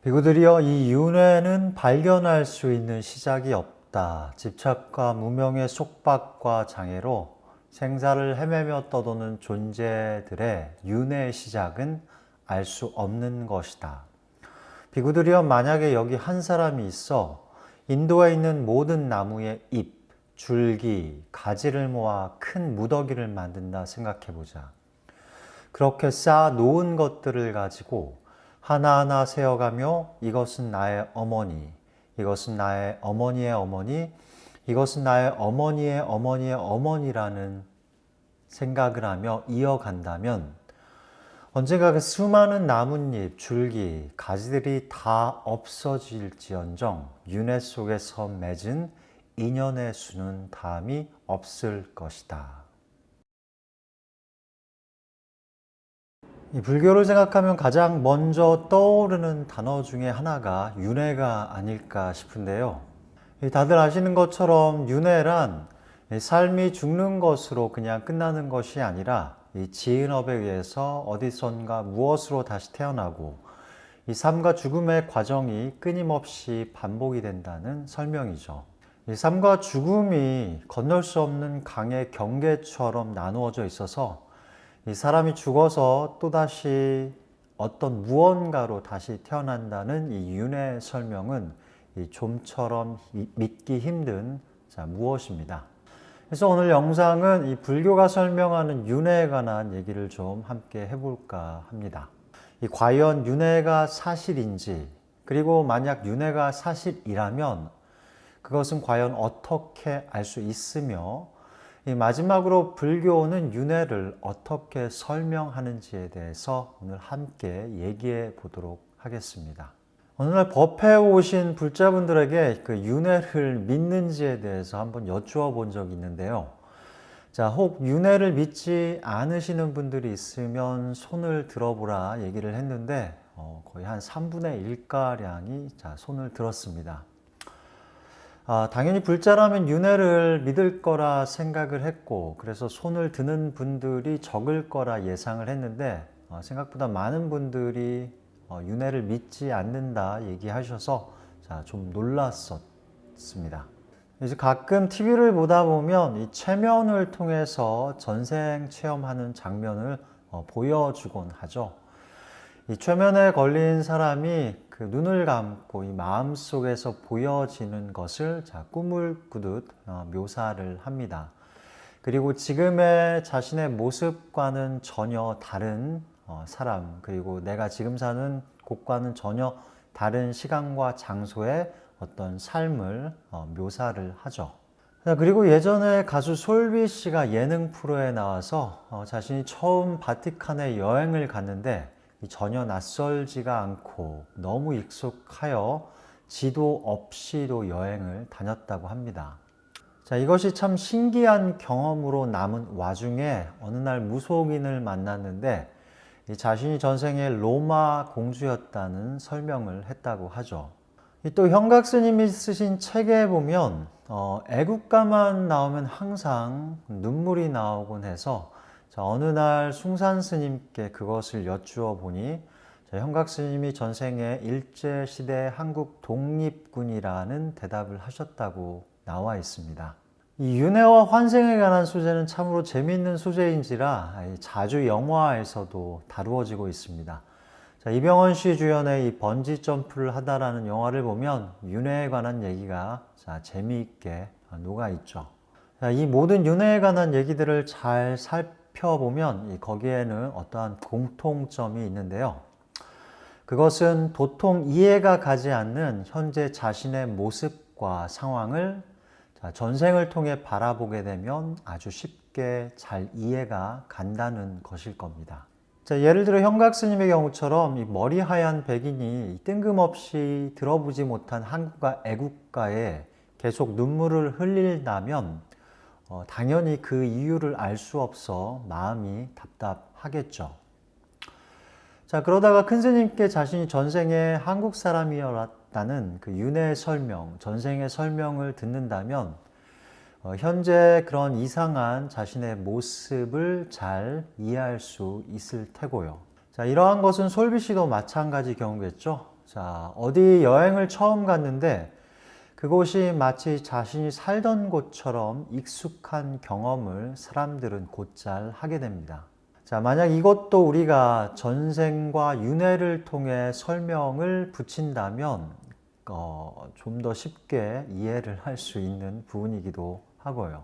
비구들이여, 이 윤회는 발견할 수 있는 시작이 없다. 집착과 무명의 속박과 장애로 생사를 헤매며 떠도는 존재들의 윤회의 시작은 알 수 없는 것이다. 비구들이여, 만약에 여기 한 사람이 있어 인도에 있는 모든 나무의 잎, 줄기, 가지를 모아 큰 무더기를 만든다 생각해보자. 그렇게 쌓아 놓은 것들을 가지고 하나하나 세어가며 이것은 나의 어머니, 이것은 나의 어머니의 어머니, 이것은 나의 어머니의 어머니의 어머니라는 생각을 하며 이어간다면 언젠가 그 수많은 나뭇잎, 줄기, 가지들이 다 없어질지언정 윤회 속에서 맺은 인연의 수는 다함이 없을 것이다. 이 불교를 생각하면 가장 먼저 떠오르는 단어 중에 하나가 윤회가 아닐까 싶은데요. 다들 아시는 것처럼 윤회란 삶이 죽는 것으로 그냥 끝나는 것이 아니라 이 지은업에 의해서 어디선가 무엇으로 다시 태어나고 이 삶과 죽음의 과정이 끊임없이 반복이 된다는 설명이죠. 이 삶과 죽음이 건널 수 없는 강의 경계처럼 나누어져 있어서 이 사람이 죽어서 또다시 어떤 무언가로 다시 태어난다는 이 윤회 설명은 이 좀처럼 믿기 힘든 무엇입니다. 그래서 오늘 영상은 이 불교가 설명하는 윤회에 관한 얘기를 좀 함께 해볼까 합니다. 이 과연 윤회가 사실인지, 그리고 만약 윤회가 사실이라면 그것은 과연 어떻게 알 수 있으며, 마지막으로 불교는 윤회를 어떻게 설명하는지에 대해서 오늘 함께 얘기해 보도록 하겠습니다. 어느 날 법회에 오신 불자분들에게 그 윤회를 믿는지에 대해서 한번 여쭈어 본 적이 있는데요. 자, 혹 윤회를 믿지 않으시는 분들이 있으면 손을 들어보라 얘기를 했는데 거의 한 3분의 1가량이 손을 들었습니다. 당연히 불자라면 윤회를 믿을 거라 생각을 했고, 그래서 손을 드는 분들이 적을 거라 예상을 했는데 생각보다 많은 분들이 윤회를 믿지 않는다 얘기하셔서 좀 놀랐었습니다. 이제 가끔 TV를 보다 보면 이 체면을 통해서 전생 체험하는 장면을 보여주곤 하죠. 이 최면에 걸린 사람이 그 눈을 감고 이 마음속에서 보여지는 것을 꿈을 꾸듯 묘사를 합니다. 그리고 지금의 자신의 모습과는 전혀 다른 사람, 그리고 내가 지금 사는 곳과는 전혀 다른 시간과 장소의 어떤 삶을 묘사를 하죠. 그리고 예전에 가수 솔비 씨가 예능 프로에 나와서 자신이 처음 바티칸에 여행을 갔는데 전혀 낯설지가 않고 너무 익숙하여 지도 없이도 여행을 다녔다고 합니다. 이것이 참 신기한 경험으로 남은 와중에 어느 날 무속인을 만났는데 자신이 전생에 로마 공주였다는 설명을 했다고 하죠. 또 형각 스님이 쓰신 책에 보면 애국가만 나오면 항상 눈물이 나오곤 해서 어느 날 숭산 스님께 그것을 여쭈어 보니 형각 스님이 전생에 일제시대 한국 독립군이라는 대답을 하셨다고 나와 있습니다. 이 윤회와 환생에 관한 소재는 참으로 재미있는 소재인지라 자주 영화에서도 다루어지고 있습니다. 이병헌 씨 주연의 이 번지 점프를 하다라는 영화를 보면 윤회에 관한 얘기가 재미있게 녹아있죠. 이 모든 윤회에 관한 얘기들을 잘 살펴보면 거기에는 어떠한 공통점이 있는데요. 그것은 도통 이해가 가지 않는 현재 자신의 모습과 상황을 전생을 통해 바라보게 되면 아주 쉽게 잘 이해가 간다는 것일 겁니다. 예를 들어 형각 스님의 경우처럼 이 머리 하얀 백인이 뜬금없이 들어보지 못한 한국과 애국가에 계속 눈물을 흘린다면 당연히 그 이유를 알 수 없어 마음이 답답하겠죠. 그러다가 큰 스님께 자신이 전생에 한국 사람이었다는 그 윤회의 설명, 전생의 설명을 듣는다면 현재 그런 이상한 자신의 모습을 잘 이해할 수 있을 테고요. 이러한 것은 솔비 씨도 마찬가지 경우겠죠. 자, 어디 여행을 처음 갔는데 그곳이 마치 자신이 살던 곳처럼 익숙한 경험을 사람들은 곧잘 하게 됩니다. 자, 만약 이것도 우리가 전생과 윤회를 통해 설명을 붙인다면 좀 더 쉽게 이해를 할 수 있는 부분이기도 하고요.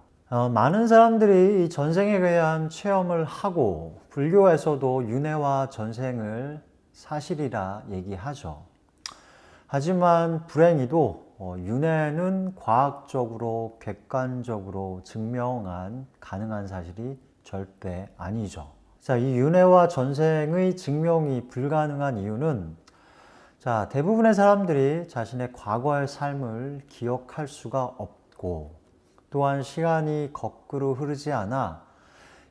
많은 사람들이 이 전생에 대한 체험을 하고 불교에서도 윤회와 전생을 사실이라 얘기하죠. 하지만 불행히도 윤회는 과학적으로 객관적으로 증명한 가능한 사실이 절대 아니죠. 자, 이 윤회와 전생의 증명이 불가능한 이유는 자, 대부분의 사람들이 자신의 과거의 삶을 기억할 수가 없고 또한 시간이 거꾸로 흐르지 않아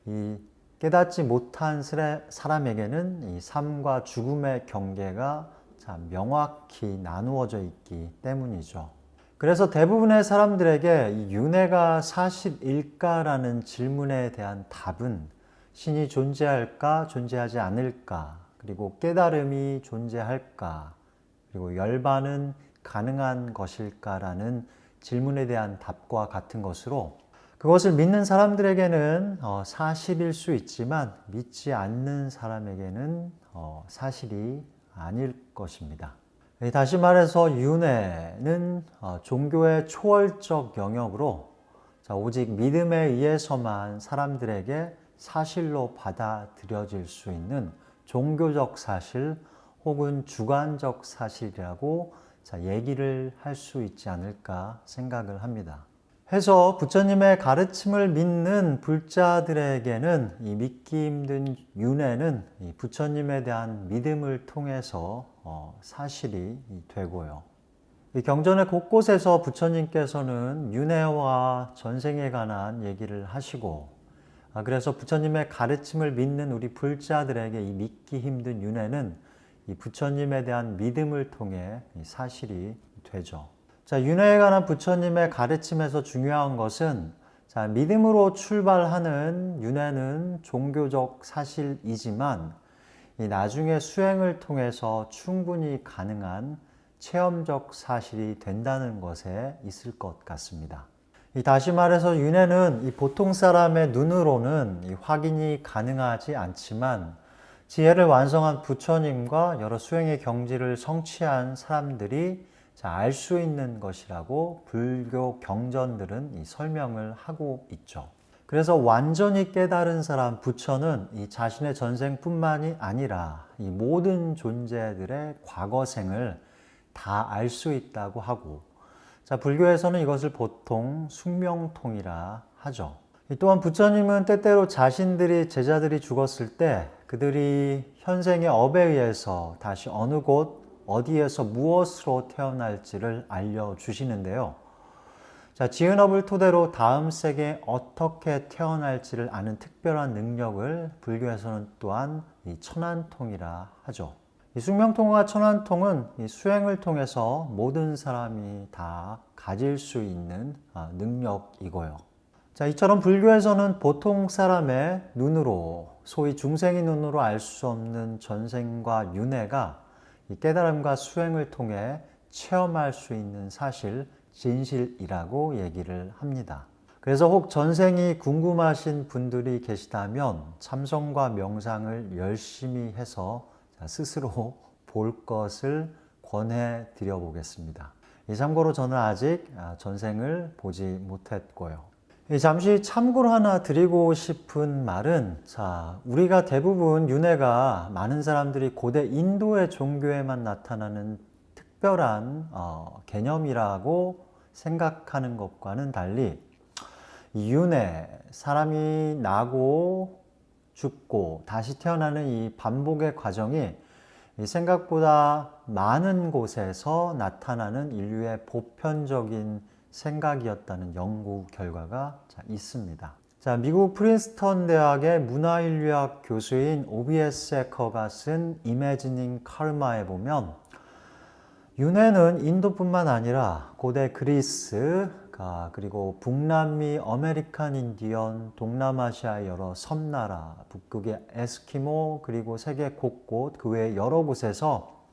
이 깨닫지 못한 사람에게는 이 삶과 죽음의 경계가 참 명확히 나누어져 있기 때문이죠. 그래서 대부분의 사람들에게 이 윤회가 사실일까라는 질문에 대한 답은 신이 존재할까, 존재하지 않을까, 그리고 깨달음이 존재할까, 그리고 열반은 가능한 것일까라는 질문에 대한 답과 같은 것으로 그것을 믿는 사람들에게는 사실일 수 있지만 믿지 않는 사람에게는 사실이 아닐 것입니다. 다시 말해서 윤회는 종교의 초월적 영역으로 오직 믿음에 의해서만 사람들에게 사실로 받아들여질 수 있는 종교적 사실 혹은 주관적 사실이라고 얘기를 할 수 있지 않을까 생각을 합니다. 해서 부처님의 가르침을 믿는 불자들에게는 이 믿기 힘든 윤회는 이 부처님에 대한 믿음을 통해서 사실이 되고요. 이 경전의 곳곳에서 부처님께서는 윤회와 전생에 관한 얘기를 하시고 그래서 부처님의 가르침을 믿는 우리 불자들에게 이 믿기 힘든 윤회는 이 부처님에 대한 믿음을 통해 사실이 되죠. 자, 윤회에 관한 부처님의 가르침에서 중요한 것은 자, 믿음으로 출발하는 윤회는 종교적 사실이지만 이 나중에 수행을 통해서 충분히 가능한 체험적 사실이 된다는 것에 있을 것 같습니다. 다시 말해서 윤회는 이 보통 사람의 눈으로는 이 확인이 가능하지 않지만 지혜를 완성한 부처님과 여러 수행의 경지를 성취한 사람들이 알 수 있는 것이라고 불교 경전들은 이 설명을 하고 있죠. 그래서 완전히 깨달은 사람 부처는 이 자신의 전생뿐만이 아니라 이 모든 존재들의 과거생을 다 알 수 있다고 하고 자, 불교에서는 이것을 보통 숙명통이라 하죠. 또한 부처님은 때때로 자신들이 제자들이 죽었을 때 그들이 현생의 업에 의해서 다시 어느 곳 어디에서 무엇으로 태어날지를 알려주시는데요. 자, 지은 업을 토대로 다음 세계에 어떻게 태어날지를 아는 특별한 능력을 불교에서는 또한 이 천안통이라 하죠. 이 숙명통과 천안통은 이 수행을 통해서 모든 사람이 다 가질 수 있는 능력이고요. 자, 이처럼 불교에서는 보통 사람의 눈으로 소위 중생의 눈으로 알 수 없는 전생과 윤회가 이 깨달음과 수행을 통해 체험할 수 있는 사실, 진실이라고 얘기를 합니다. 그래서 혹 전생이 궁금하신 분들이 계시다면 참선과 명상을 열심히 해서 스스로 볼 것을 권해 드려 보겠습니다. 참고로 저는 아직 전생을 보지 못했고요. 잠시 참고로 하나 드리고 싶은 말은 자, 우리가 대부분 윤회가 많은 사람들이 고대 인도의 종교에만 나타나는 특별한 개념이라고 생각하는 것과는 달리 이 윤회, 사람이 나고 죽고 다시 태어나는 이 반복의 과정이 생각보다 많은 곳에서 나타나는 인류의 보편적인 생각이었다는 연구 결과가 있습니다. 자, 미국 프린스턴 대학의 문화인류학 교수인 오비에스 에커가 쓴 Imagining Karma에 보면 윤회는 인도뿐만 아니라 고대 그리스, 그리고 북남미 아메리칸 인디언, 동남아시아의 여러 섬나라, 북극의 에스키모, 그리고 세계 곳곳 그 외 여러 곳에서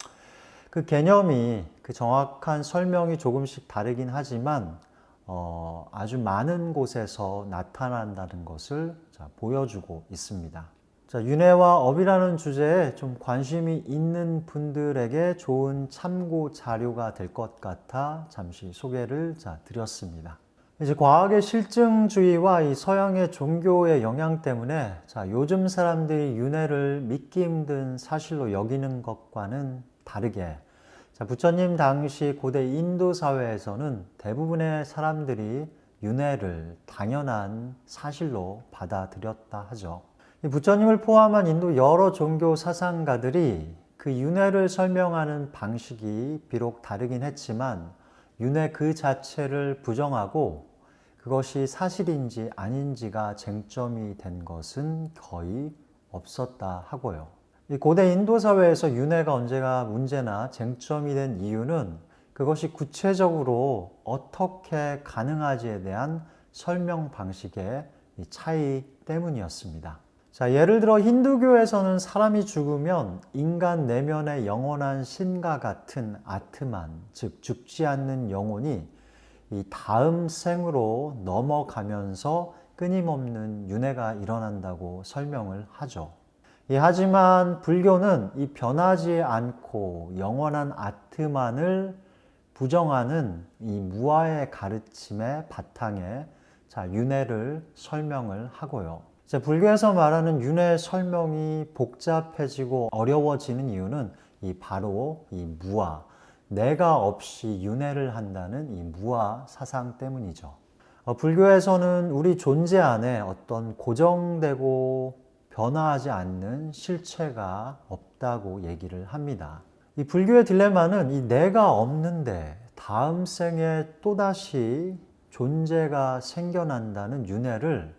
그 개념이 그 정확한 설명이 조금씩 다르긴 하지만 아주 많은 곳에서 나타난다는 것을 보여주고 있습니다. 자, 윤회와 업이라는 주제에 좀 관심이 있는 분들에게 좋은 참고 자료가 될 것 같아 잠시 소개를 드렸습니다. 이제 과학의 실증주의와 이 서양의 종교의 영향 때문에 요즘 사람들이 윤회를 믿기 힘든 사실로 여기는 것과는 다르게 부처님 당시 고대 인도 사회에서는 대부분의 사람들이 윤회를 당연한 사실로 받아들였다 하죠. 부처님을 포함한 인도 여러 종교 사상가들이 그 윤회를 설명하는 방식이 비록 다르긴 했지만 윤회 그 자체를 부정하고 그것이 사실인지 아닌지가 쟁점이 된 것은 거의 없었다 하고요. 이 고대 인도 사회에서 윤회가 언제가 문제나 쟁점이 된 이유는 그것이 구체적으로 어떻게 가능하지에 대한 설명 방식의 차이 때문이었습니다. 자, 예를 들어 힌두교에서는 사람이 죽으면 인간 내면의 영원한 신과 같은 아트만, 즉 죽지 않는 영혼이 이 다음 생으로 넘어가면서 끊임없는 윤회가 일어난다고 설명을 하죠. 하지만 불교는 이 변하지 않고 영원한 아트만을 부정하는 이 무아의 가르침의 바탕에 윤회를 설명을 하고요. 불교에서 말하는 윤회 설명이 복잡해지고 어려워지는 이유는 바로 이 무아, 내가 없이 윤회를 한다는 이 무아 사상 때문이죠. 불교에서는 우리 존재 안에 어떤 고정되고 변화하지 않는 실체가 없다고 얘기를 합니다. 이 불교의 딜레마는 이 내가 없는데 다음 생에 또다시 존재가 생겨난다는 윤회를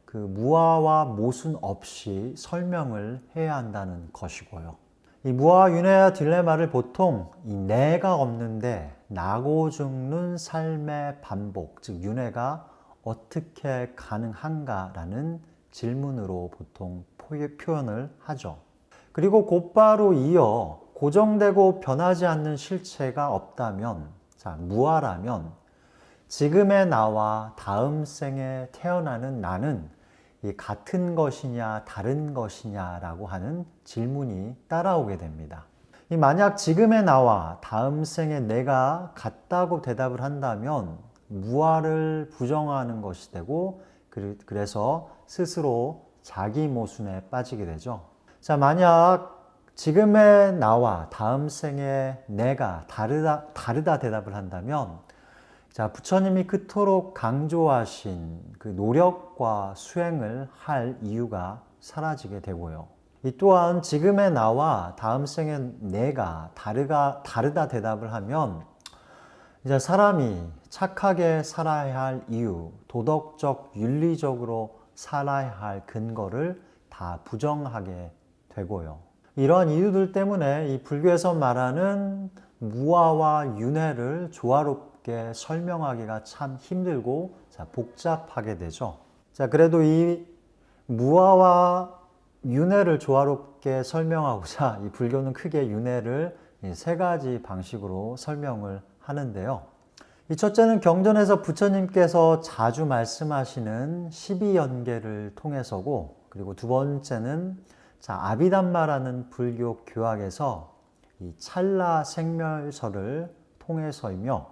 그 무아와 모순 없이 설명을 해야 한다는 것이고요. 이 무아와 윤회의 딜레마를 보통 이 내가 없는데 나고 죽는 삶의 반복, 즉 윤회가 어떻게 가능한가라는 질문으로 보통 표현을 하죠. 그리고 곧바로 이어 고정되고 변하지 않는 실체가 없다면, 무아라면 지금의 나와 다음 생에 태어나는 나는 같은 것이냐 다른 것이냐라고 하는 질문이 따라오게 됩니다. 만약 지금의 나와 다음 생의 내가 같다고 대답을 한다면 무아를 부정하는 것이 되고 그래서 스스로 자기 모순에 빠지게 되죠. 자, 만약 지금의 나와 다음 생의 내가 다르다 대답을 한다면 부처님이 그토록 강조하신 그 노력과 수행을 할 이유가 사라지게 되고요. 이 또한 지금의 나와 다음 생의 내가 다르다 대답을 하면 사람이 착하게 살아야 할 이유, 도덕적, 윤리적으로 살아야 할 근거를 다 부정하게 되고요. 이러한 이유들 때문에 이 불교에서 말하는 무아와 윤회를 조화롭게 설명하기가 참 힘들고 복잡하게 되죠. 그래도 이 무아와 윤회를 조화롭게 설명하고자 이 불교는 크게 윤회를 세 가지 방식으로 설명을 하는데요. 이 첫째는 경전에서 부처님께서 자주 말씀하시는 12연계를 통해서고, 그리고 두 번째는 아비담마라는 불교 교학에서 이 찰나 생멸설을 통해서이며,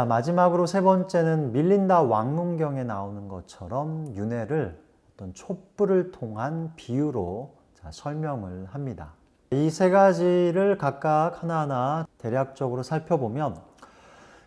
마지막으로 세 번째는 밀린다 왕문경에 나오는 것처럼 윤회를 어떤 촛불을 통한 비유로 설명을 합니다. 이 세 가지를 각각 하나하나 대략적으로 살펴보면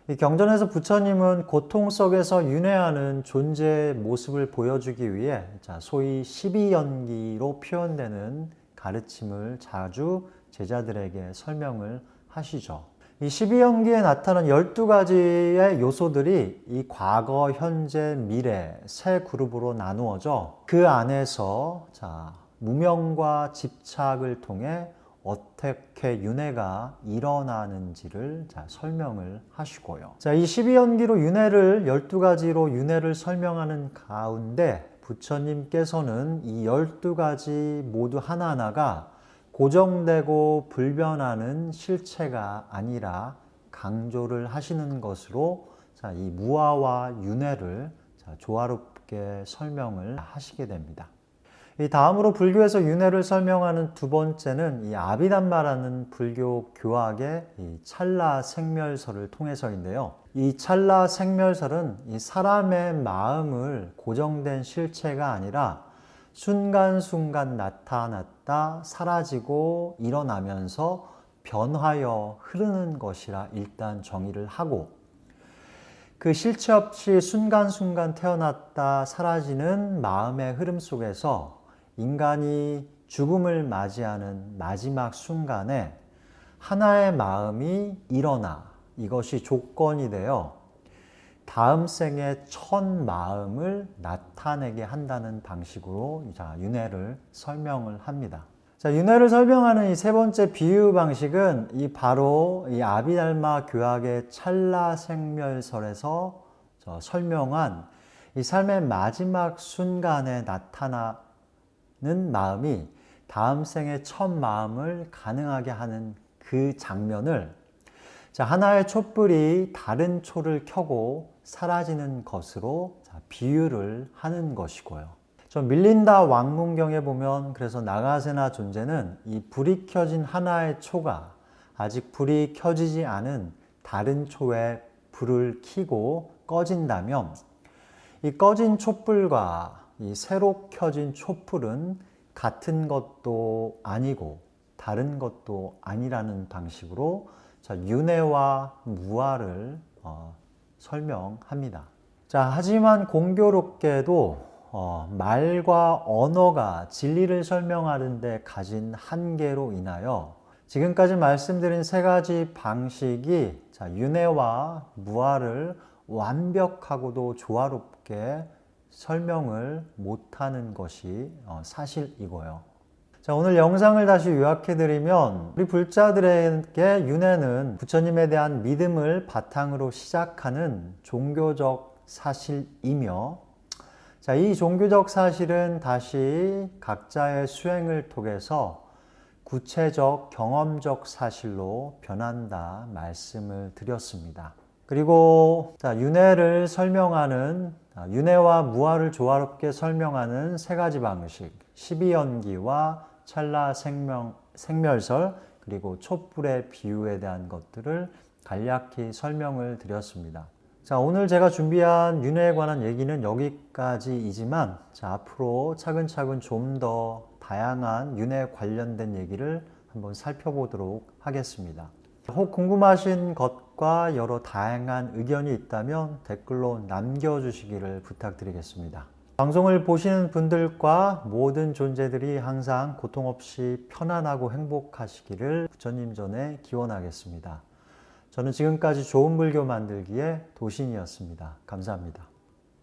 이 경전에서 부처님은 고통 속에서 윤회하는 존재의 모습을 보여주기 위해 소위 12연기로 표현되는 가르침을 자주 제자들에게 설명을 하시죠. 이 12연기에 나타난 12가지의 요소들이 이 과거, 현재, 미래 세 그룹으로 나누어져 그 안에서 무명과 집착을 통해 어떻게 윤회가 일어나는지를 설명을 하시고요. 이 12연기로 윤회를 12가지로 윤회를 설명하는 가운데 부처님께서는 이 12가지 모두 하나하나가 고정되고 불변하는 실체가 아니라 강조를 하시는 것으로 이 무아와 윤회를 조화롭게 설명을 하시게 됩니다. 이 다음으로 불교에서 윤회를 설명하는 두 번째는 이 아비담마라는 불교 교학의 이 찰나 생멸설을 통해서인데요. 이 찰나 생멸설은 이 사람의 마음을 고정된 실체가 아니라 순간순간 나타났다 사라지고 일어나면서 변화여 흐르는 것이라 일단 정의를 하고, 그 실체 없이 순간순간 태어났다 사라지는 마음의 흐름 속에서 인간이 죽음을 맞이하는 마지막 순간에 하나의 마음이 일어나 이것이 조건이 되어 다음 생의 첫 마음을 나타내게 한다는 방식으로 윤회를 설명을 합니다. 윤회를 설명하는 이 세 번째 비유 방식은 바로 이 아비달마 교학의 찰나 생멸설에서 설명한 이 삶의 마지막 순간에 나타나는 마음이 다음 생의 첫 마음을 가능하게 하는 그 장면을 하나의 촛불이 다른 초를 켜고 사라지는 것으로 비유를 하는 것이고요. 밀린다 왕문경에 보면 그래서 나가세나 존재는 이 불이 켜진 하나의 초가 아직 불이 켜지지 않은 다른 초에 불을 켜고 꺼진다면 이 꺼진 촛불과 이 새로 켜진 촛불은 같은 것도 아니고 다른 것도 아니라는 방식으로 윤회와 무아를 설명합니다. 하지만 공교롭게도 말과 언어가 진리를 설명하는 데 가진 한계로 인하여 지금까지 말씀드린 세 가지 방식이 윤회와 무아를 완벽하고도 조화롭게 설명을 못하는 것이 사실이고요. 오늘 영상을 다시 요약해드리면 우리 불자들에게 윤회는 부처님에 대한 믿음을 바탕으로 시작하는 종교적 사실이며, 이 종교적 사실은 다시 각자의 수행을 통해서 구체적 경험적 사실로 변한다 말씀을 드렸습니다. 그리고 윤회를 설명하는 윤회와 무아를 조화롭게 설명하는 세 가지 방식, 12연기와 찰나 생멸설 그리고 촛불의 비유에 대한 것들을 간략히 설명을 드렸습니다. 오늘 제가 준비한 윤회에 관한 얘기는 여기까지이지만 앞으로 차근차근 좀 더 다양한 윤회 관련된 얘기를 한번 살펴보도록 하겠습니다. 혹 궁금하신 것과 여러 다양한 의견이 있다면 댓글로 남겨주시기를 부탁드리겠습니다. 방송을 보시는 분들과 모든 존재들이 항상 고통 없이 편안하고 행복하시기를 부처님 전에 기원하겠습니다. 저는 지금까지 좋은 불교 만들기의 도신이었습니다. 감사합니다.